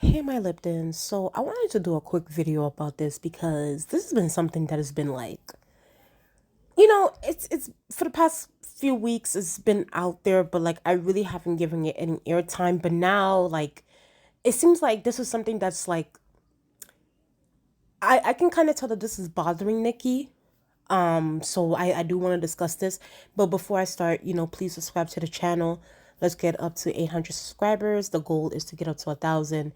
Hey, my Liptons. So I wanted to do a quick video about this because this has been something that has been it's for the past few weeks it's been out there, but I really haven't given it any airtime. But now, it seems like this is something that's I can kind of tell that this is bothering Nicki. So I do want to discuss this, but before I start, please subscribe to the channel. Let's get up to 800 subscribers. The goal is to get up to 1,000,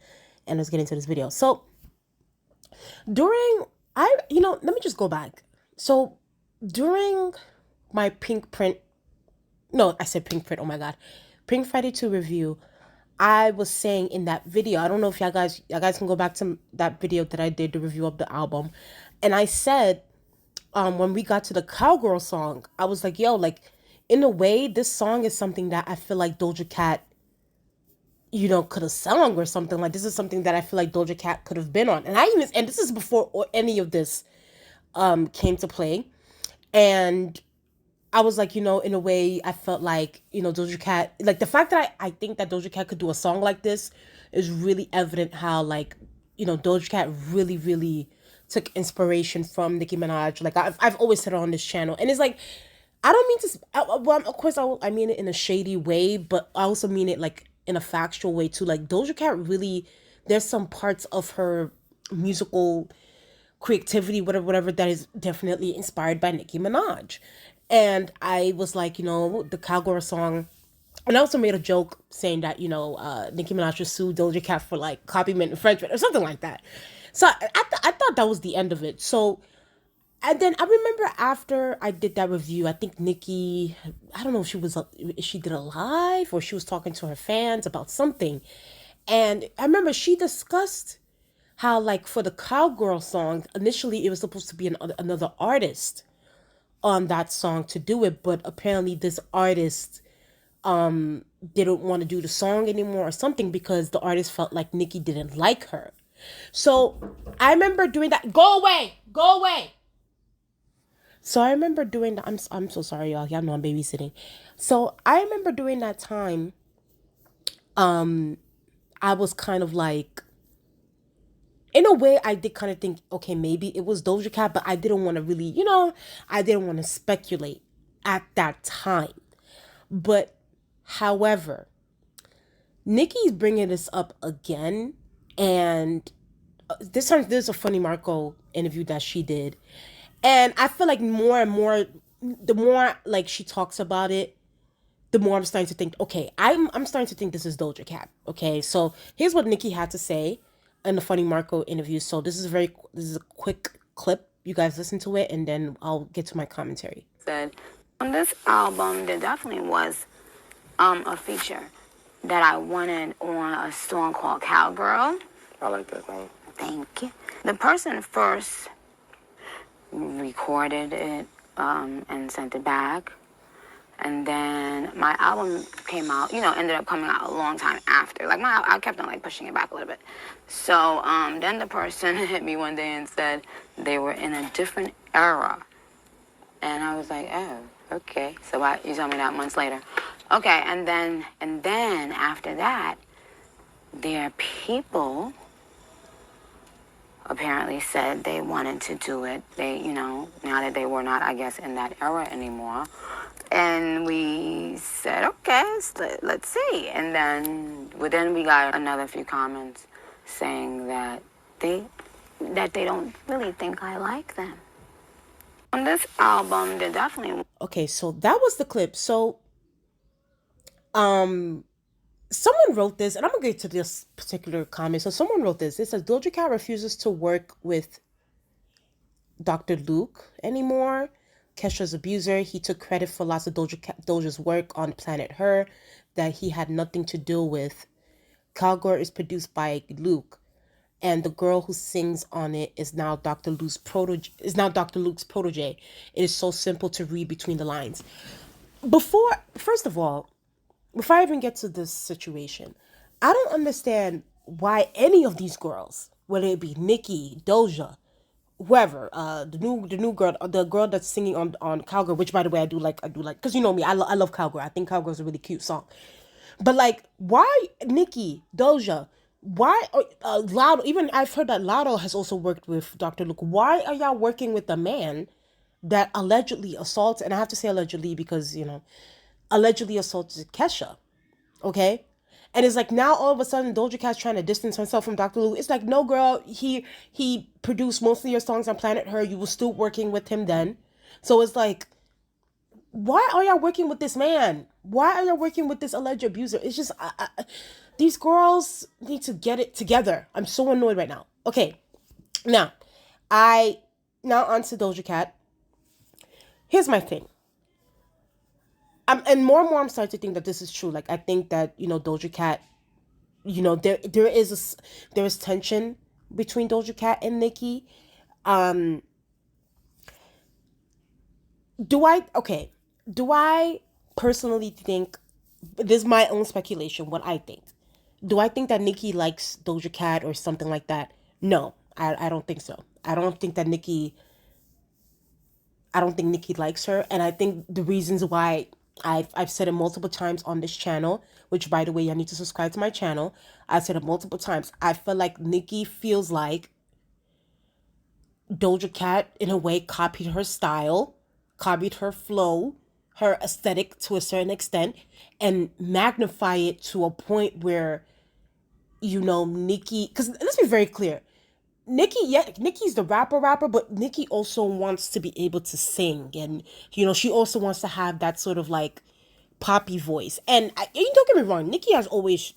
and let's get into this video. So during let me just go back. So during my pink print, no, I said pink print, oh my god, Pink Friday 2 review, I was saying in that video, I don't know if y'all guys can go back to that video that I did, the review of the album, and I said, when we got to the Cowgirl song, I was like, yo, in a way, this song is something that I feel like Doja Cat, could have sung or something. Like, this is something that I feel like Doja Cat could have been on. And this is before any of this came to play. And I was like, in a way, I felt like, Doja Cat, like the fact that I think that Doja Cat could do a song like this is really evident how, Doja Cat really, really took inspiration from Nicki Minaj. Like, I've always said it on this channel. And it's like, I don't mean to, well, of course, I mean it in a shady way, but I also mean it like in a factual way too. Like, Doja Cat really, there's some parts of her musical creativity, whatever, that is definitely inspired by Nicki Minaj. And I was like, the Cowgirl song, and I also made a joke saying that, Nicki Minaj should sue Doja Cat for like copyright infringement or something like that. So I thought that was the end of it. So, and then I remember after I did that review, I think Nicki, I don't know if she did a live or she was talking to her fans about something. And I remember she discussed how, like, for the Cowgirl song, initially it was supposed to be another artist on that song to do it, but apparently this artist didn't want to do the song anymore or something because the artist felt like Nicki didn't like her. So I remember doing that. Go away, go away. So I remember doing that. I'm so sorry, y'all. Y'all know I'm babysitting. So I remember during that time, I was kind of like, in a way, I did kind of think, okay, maybe it was Doja Cat, but I didn't want to really, I didn't want to speculate at that time. But however, Nicki's bringing this up again, and this time there's a Funny Marco interview that she did, and I feel like more and more, the more like she talks about it, the more I'm starting to think, okay, I'm starting to think this is Doja Cat. Okay, so here's what Nicki had to say in the Funny Marco interview. So this is a quick clip. You guys listen to it, and then I'll get to my commentary. Said on this album, there definitely was a feature that I wanted on a song called Cowgirl. I like that song. Thank you. The person first recorded it and sent it back. And then my album came out, ended up coming out a long time after. Like, I kept on, like, pushing it back a little bit. So then the person hit me one day and said they were in a different era. And I was like, oh, okay. So you told me that months later. Okay, and then after that, their people apparently said they wanted to do it. They, now that they were not, I guess, in that era anymore. And we said, okay, let's see. And then we got another few comments saying that they don't really think I like them. On this album, they definitely... Okay, so that was the clip. So, someone wrote this, and I'm gonna get to this particular comment. So someone wrote this. It says, Doja Cat refuses to work with Dr. Luke anymore. Kesha's abuser. He took credit for lots of Doja's work on Planet Her that he had nothing to do with. Cowgirl is produced by Luke, and the girl who sings on it is now Dr. Luke's protege. It is so simple to read between the lines. First of all, before I even get to this situation, I don't understand why any of these girls, whether it be Nicki, Doja, whoever, the new girl, the girl that's singing on Cowgirl, which, by the way, I do like, because you know me, I love Cowgirl. I think Cowgirl's a really cute song. But, like, why Nicki, Doja, Why Latto, even I've heard that Latto has also worked with Dr. Luke. Why are y'all working with a man that allegedly assaults, and I have to say allegedly because, allegedly assaulted Kesha, okay? And it's like now all of a sudden Doja Cat's trying to distance herself from Dr. Luke. It's like, no, girl, he produced most of your songs on Planet Her. You were still working with him then. So it's like, why are y'all working with this man? Why are y'all working with this alleged abuser? It's just, these girls need to get it together. I'm so annoyed right now. Okay, now, I, now on to Doja Cat. Here's my thing. And more I'm starting to think that this is true. Like, I think that, Doja Cat, there is tension between Doja Cat and Nicki. Um, do I personally think, this is my own speculation, what I think. Do I think that Nicki likes Doja Cat or something like that? No, I don't think so. I don't think Nicki likes her. And I think the reasons why, I've said it multiple times on this channel, which by the way, I need to subscribe to my channel. I've said it multiple times. I feel like Nicki feels like Doja Cat, in a way, copied her style, copied her flow, her aesthetic to a certain extent, and magnify it to a point where, Nicki, because let's be very clear. Nicki, yeah, Nicki's the rapper, but Nicki also wants to be able to sing, and she also wants to have that sort of like poppy voice. And don't get me wrong, Nicki has always,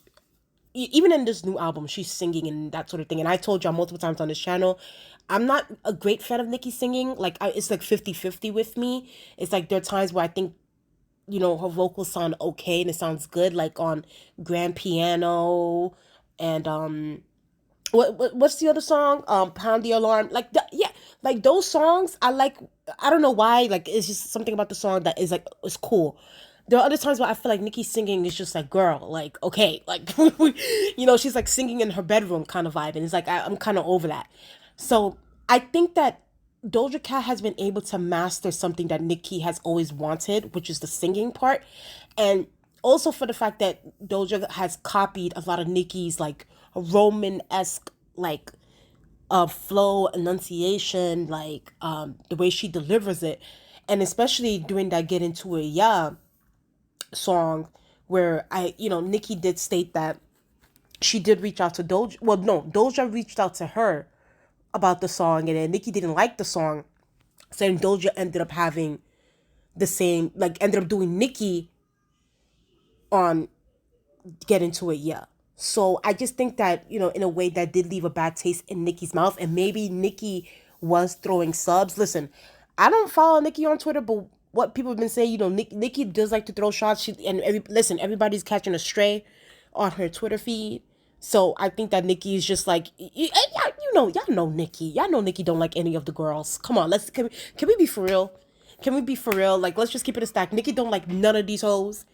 even in this new album, she's singing and that sort of thing. And I told y'all multiple times on this channel, I'm not a great fan of Nicki singing. Like, it's like 50-50 with me. It's like there are times where I think, her vocals sound okay and it sounds good, like on Grand Piano and what's the other song? Pound the Alarm. Like yeah, like those songs I like. I don't know why. Like, it's just something about the song that is like, it's cool. There are other times where I feel like Nicki singing is just like, girl, like, okay, like, she's like singing in her bedroom kind of vibe, and it's like, I'm kind of over that. So I think that Doja Cat has been able to master something that Nicki has always wanted, which is the singing part, and also for the fact that Doja has copied a lot of Nicki's like Roman esque like flow, enunciation, like the way she delivers it, and especially during that "Get Into It Yeah" song, where Nicki did state that she did reach out to Doja. Well, no, Doja reached out to her about the song, and then Nicki didn't like the song, saying Doja ended up having the same, like, ended up doing Nicki on "Get Into It Yeah." So I just think that, in a way, that did leave a bad taste in Nicki's mouth. And maybe Nicki was throwing subs. Listen, I don't follow Nicki on Twitter, but what people have been saying, Nicki does like to throw shots. Listen, everybody's catching a stray on her Twitter feed. So I think that Nicki is just like, y'all know Nicki. Y'all know Nicki don't like any of the girls. Come on, can we be for real? Can we be for real? Like, let's just keep it a stack. Nicki don't like none of these hoes.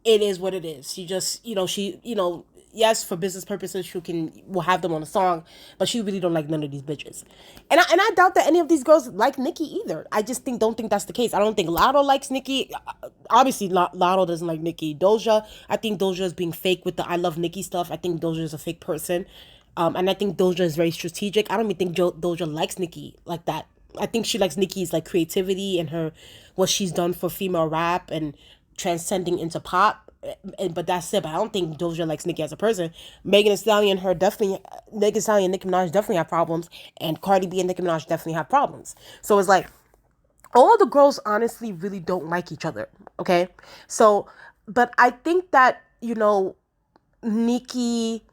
It is what it is. She just, yes, for business purposes, will have them on a song, but she really don't like none of these bitches. And I doubt that any of these girls like Nicki either. I just don't think that's the case. I don't think Latto likes Nicki. Obviously, Latto doesn't like Nicki. Doja, I think Doja is being fake with the "I love Nicki" stuff. I think Doja is a fake person. And I think Doja is very strategic. I don't even think Doja likes Nicki like that. I think she likes Nicki's like creativity and her, what she's done for female rap and transcending into pop. But that's it. But I don't think Doja likes Nicki as a person. Megan Thee Stallion and Nicki Minaj definitely have problems, and Cardi B and Nicki Minaj definitely have problems. So it's like, all the girls honestly really don't like each other. Okay, so, but I think that, Nicki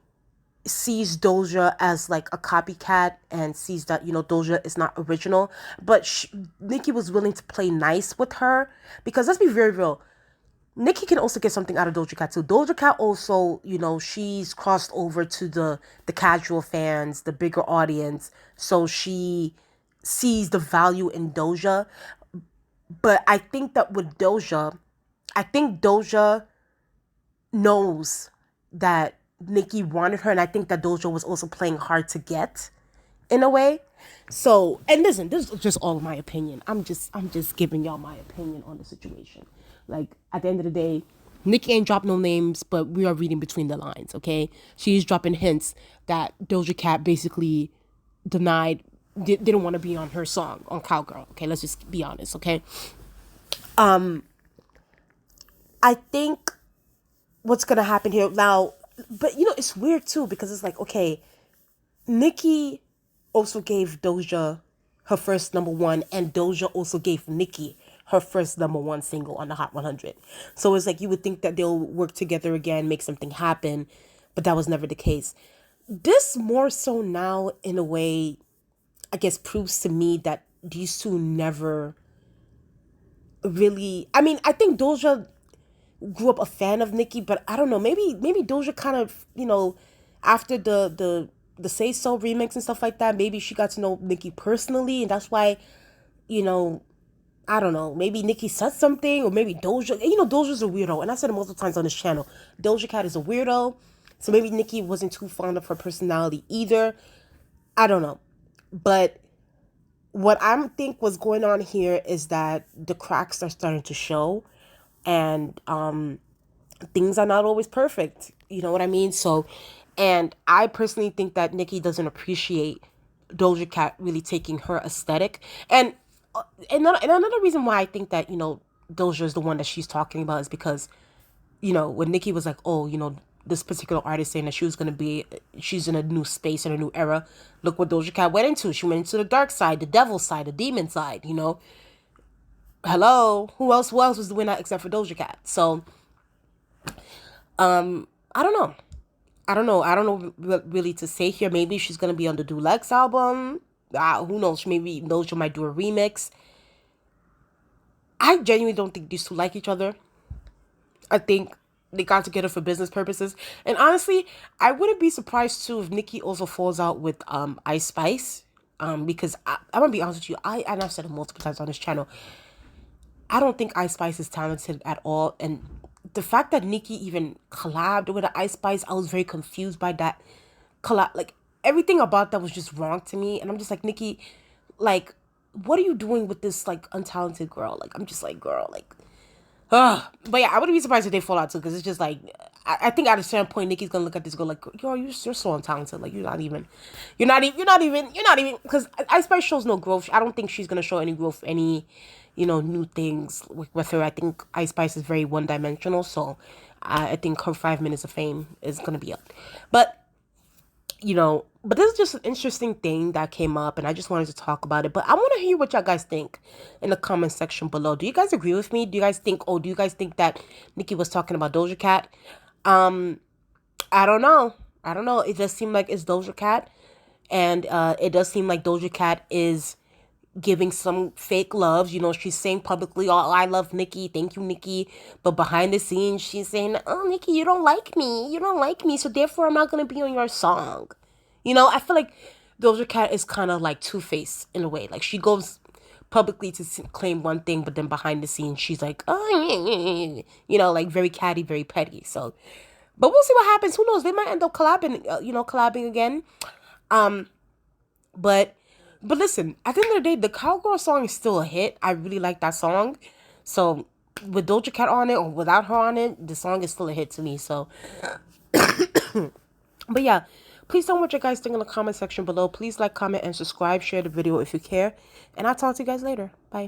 sees Doja as like a copycat and sees that, Doja is not original, but Nicki was willing to play nice with her, because let's be very real, Nicki can also get something out of Doja Cat too. Doja Cat also, she's crossed over to the casual fans, the bigger audience, so she sees the value in Doja. But I think that with Doja, I think Doja knows that Nicki wanted her, and I think that Doja was also playing hard to get, in a way. So, and listen, this is just all my opinion. I'm just giving y'all my opinion on the situation. Like, at the end of the day, Nicki ain't dropped no names, but we are reading between the lines, okay? She's dropping hints that Doja Cat basically denied, didn't want to be on her song on Cowgirl, okay? Let's just be honest, okay? I think what's gonna happen here now, but it's weird too because it's like, okay, Nicki also gave Doja her first number one, and Doja also gave Nicki her first number one single on the Hot 100. So it's like you would think that they'll work together again, make something happen, but that was never the case. This more so now, in a way, I guess proves to me that these two never really. I mean, I think Doja grew up a fan of Nicki, but I don't know. Maybe Doja kind of after the Say So remix and stuff like that. Maybe she got to know Nicki personally, and that's why you know I don't know. Maybe Nicki said something, or maybe Doja. Doja's a weirdo, and I said it multiple times on this channel. Doja Cat is a weirdo, so maybe Nicki wasn't too fond of her personality either. I don't know, but what I think was going on here is that the cracks are starting to show, and things are not always perfect. You know what I mean? So, and I personally think that Nicki doesn't appreciate Doja Cat really taking her aesthetic. And another reason why I think that Doja is the one that she's talking about is because when Nicki was like, oh, this particular artist saying that she's in a new space in a new era. Look what Doja Cat went into. She went into the dark side, the devil side, the demon side. Hello, who else? Who else was doing that except for Doja Cat? So I don't know. I don't know what really to say here. Maybe she's gonna be on the Deluxe album. Who knows? Maybe Doja might do a remix. I genuinely don't think these two like each other. I think they got together for business purposes. And honestly, I wouldn't be surprised too if Nicki also falls out with Ice Spice. Because I'm gonna be honest with you, and I've said it multiple times on this channel, I don't think Ice Spice is talented at all. And the fact that Nicki even collabed with Ice Spice, I was very confused by that collab. Like everything about that was just wrong to me. And I'm just like, Nicki, like, what are you doing with this like untalented girl? Like, I'm just like, girl, like, but yeah, I wouldn't be surprised if they fall out too, because it's just like I think at a certain point Nicki's gonna look at this girl like, yo, you're so untalented. Like you're not even because Ice Spice shows no growth. I don't think she's gonna show any growth, any new things with her. I think Ice Spice is very one dimensional. So I think her 5 minutes of fame is gonna be up. But this is just an interesting thing that came up, and I just wanted to talk about it. But I want to hear what y'all guys think in the comment section below. Do you guys agree with me? Do you guys think that Nicki was talking about Doja Cat? I don't know. It does seem like it's Doja Cat, and it does seem like Doja Cat is giving some fake loves. She's saying publicly, "Oh, I love Nicki. Thank you, Nicki." But behind the scenes, she's saying, "Oh, Nicki, you don't like me. You don't like me, so therefore I'm not gonna be on your song." I feel like Doja Cat is kind of like Two-Faced in a way. Like she goes publicly to claim one thing, but then behind the scenes, she's like, oh, like very catty, very petty. So, but we'll see what happens. Who knows? They might end up collabing again. But listen, at the end of the day, the Cowgirl song is still a hit. I really like that song. So with Doja Cat on it or without her on it, the song is still a hit to me. So, but yeah, please tell me what you guys think in the comment section below. Please like, comment, and subscribe. Share the video if you care. And I'll talk to you guys later. Bye.